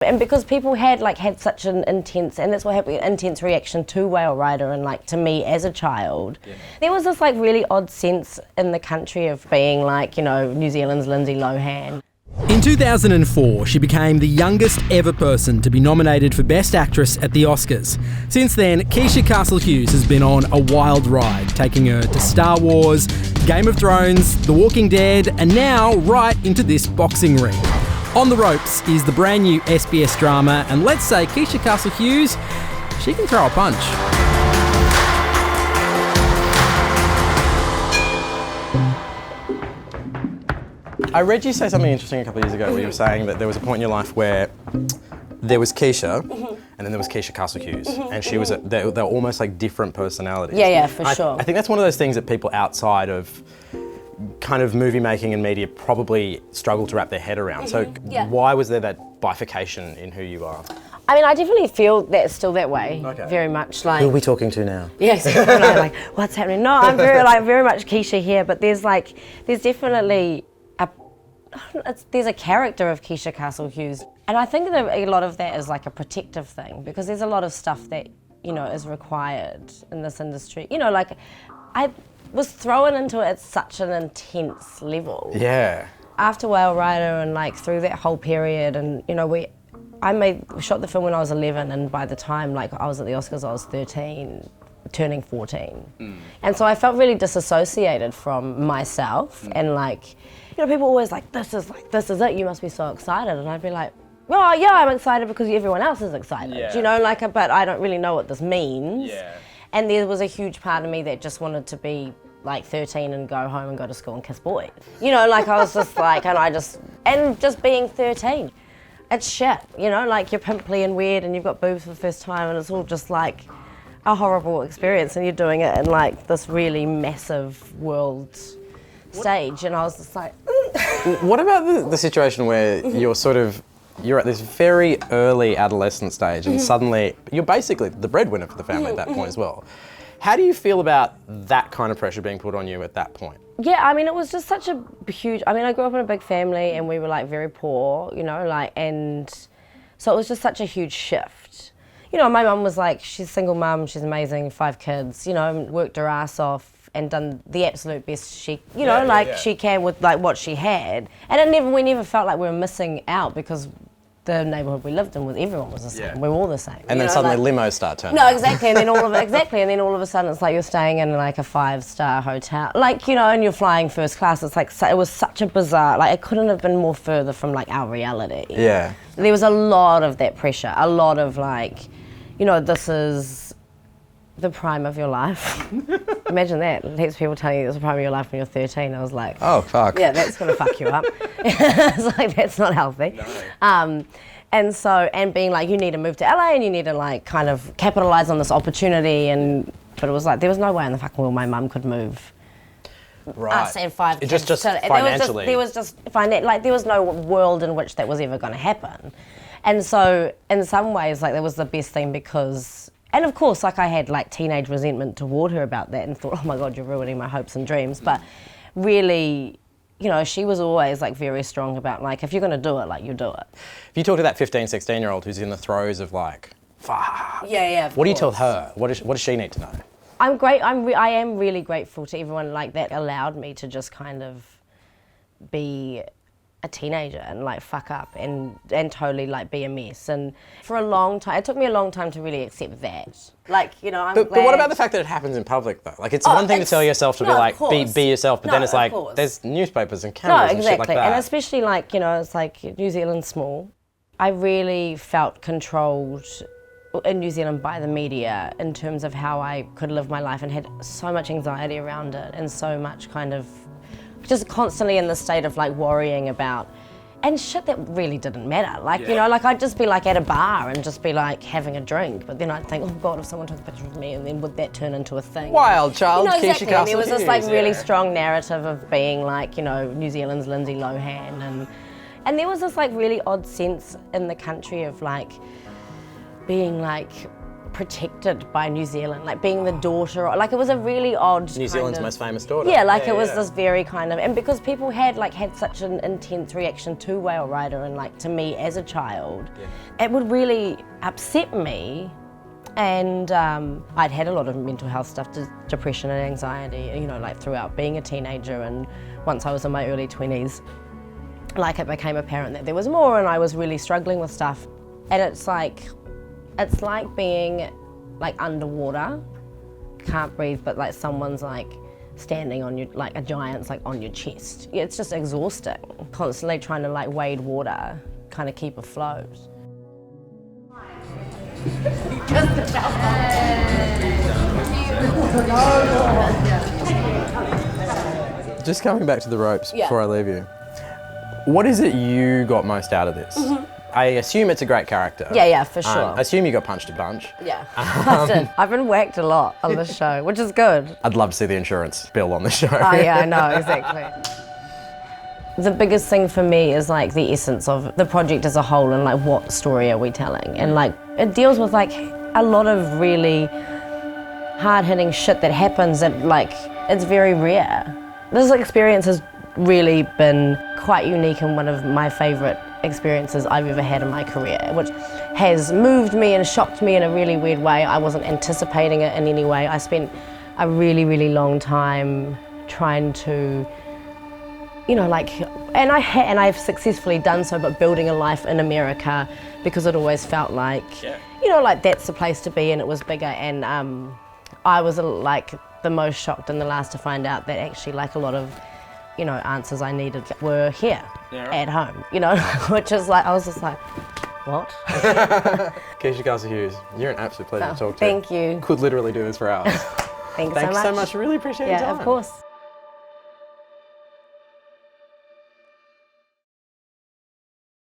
And because people had such an intense, and that's what happened, intense reaction to Whale Rider and like to me as a child, there was this like really odd sense in the country of being like, you know, New Zealand's Lindsay Lohan. In 2004, she became the youngest ever person to be nominated for Best Actress at the Oscars. Since then, Keisha Castle-Hughes has been on a wild ride, taking her to Star Wars, Game of Thrones, The Walking Dead, and now right into this boxing ring. On the Ropes is the brand new SBS drama, and let's say Keisha Castle-Hughes, she can throw a punch. I read you say something interesting a couple of years ago where you were saying that there was a point in your life where there was Keisha and then there was Keisha Castle-Hughes and she was they were almost like different personalities. Yeah, for sure. I think that's one of those things that people outside of kind of movie making and media probably struggle to wrap their head around. So why was there that bifurcation in who you are? I mean, I definitely feel that still that way, very much like... Who are we talking to now? Yes, like, what's happening? No, I'm very much Keisha here, but there's definitely there's a character of Keisha Castle-Hughes. And I think that a lot of that is like a protective thing, because there's a lot of stuff that, you know, is required in this industry. You know, like, I was thrown into it at such an intense level. Yeah. After Whale Rider and like through that whole period, and you know, we shot the film when I was 11, and by the time like I was at the Oscars I was 13, turning 14. And so I felt really disassociated from myself, and like, you know, people always like, this is it, you must be so excited, and I'd be like, oh yeah, I'm excited because everyone else is excited, you know, like, but I don't really know what this means. And there was a huge part of me that just wanted to be like 13 and go home and go to school and kiss boys. You know, like I was just like, and just being 13, it's shit, you know, like you're pimply and weird and you've got boobs for the first time and it's all just like a horrible experience, and you're doing it in like this really massive world stage, and I was just like... What about the situation where you're at this very early adolescent stage and suddenly you're basically the breadwinner for the family at that point as well. How do you feel about that kind of pressure being put on you at that point? Yeah, I mean, it was just such a huge... I mean, I grew up in a big family and we were like very poor, you know, like, and so it was just such a huge shift. You know, my mum was like, she's a single mum, she's amazing, 5 kids, you know, worked her ass off and done the absolute best she, you know, she can with like what she had. And we never felt like we were missing out, because the neighbourhood we lived in, everyone was the same. We were all the same. And then suddenly limos start turning. No, exactly. And then all of a sudden it's like you're staying in like a 5-star hotel, like, you know, and you're flying first class. It's like, it was such a bizarre, like it couldn't have been more further from like our reality. Yeah. There was a lot of that pressure, a lot of like, you know, this is the prime of your life. Imagine that. Heaps of people telling you it's the prime of your life when you're 13. I was like, oh, fuck. Yeah, that's gonna fuck you up. It's like, that's not healthy. No. And being like, you need to move to LA and you need to like kind of capitalize on this opportunity, but it was like, there was no way in the fucking world my mum could move us and 5 kids. Just financially. There was no world in which that was ever gonna happen. And so in some ways, like, that was the best thing, because, and of course, like, I had like teenage resentment toward her about that and thought, oh my God, you're ruining my hopes and dreams. But really, you know, she was always like very strong about like, if you're gonna do it, like, you do it. If you talk to that 15, 16-year-old who's in the throes of like, fuck. Yeah. What do you tell her? What does she need to know? I am really grateful to everyone like that allowed me to just kind of be a teenager and like fuck up and totally like be a mess. And for a long time, it took me a long time to really accept that. Like, you know, I'm glad. But what about the fact that it happens in public though? Like, it's one thing to tell yourself to be like, be yourself, but then it's like, there's newspapers and cameras and shit like that. And especially like, you know, it's like New Zealand's small. I really felt controlled in New Zealand by the media in terms of how I could live my life, and had so much anxiety around it and so much kind of just constantly in the state of like worrying about and shit that really didn't matter. Like, you know, like I'd just be like at a bar and just be like having a drink, but then I'd think, oh God, if someone took a picture of me, and then would that turn into a thing? Wild child, you know, exactly. Keisha Castle-Hughes. And there was this like really strong narrative of being like, you know, New Zealand's Lindsay Lohan, and there was this like really odd sense in the country of like being like protected by New Zealand, like being the daughter, like it was a really odd New Zealand's most famous daughter. Yeah, like it was this very kind of, and because people had such an intense reaction to Whale Rider and like to me as a child, it would really upset me. And I'd had a lot of mental health stuff, depression and anxiety, you know, like throughout being a teenager, and once I was in my early 20s, like it became apparent that there was more and I was really struggling with stuff. And it's like being like underwater, can't breathe, but like someone's like standing on you, like a giant's like on your chest. Yeah, it's just exhausting, constantly trying to like wade water, kind of keep afloat. Just coming back to the ropes before I leave you. What is it you got most out of this? I assume it's a great character. Yeah, for sure. I assume you got punched a bunch. Yeah, I did. I've been whacked a lot on this show, which is good. I'd love to see the insurance bill on the show. Oh yeah, I know, exactly. The biggest thing for me is like the essence of the project as a whole and like what story are we telling? And like it deals with like a lot of really hard-hitting shit that happens that like it's very rare. This experience has really been quite unique and one of my favourite experiences I've ever had in my career, which has moved me and shocked me in a really weird way. I wasn't anticipating it in any way. I spent a really, really long time trying to, you know, like, and I've successfully done so, but building a life in America because it always felt like, you know, like that's the place to be, and it was bigger. And I was like the most shocked and the last to find out that actually like a lot of, you know, answers I needed were here at home, you know, which is like, I was just like, what? Keisha Castle-Hughes, you're an absolute pleasure to talk to. Thank you. Could literally do this for hours. Thanks so much. so much. Really appreciate your time. Yeah, of course.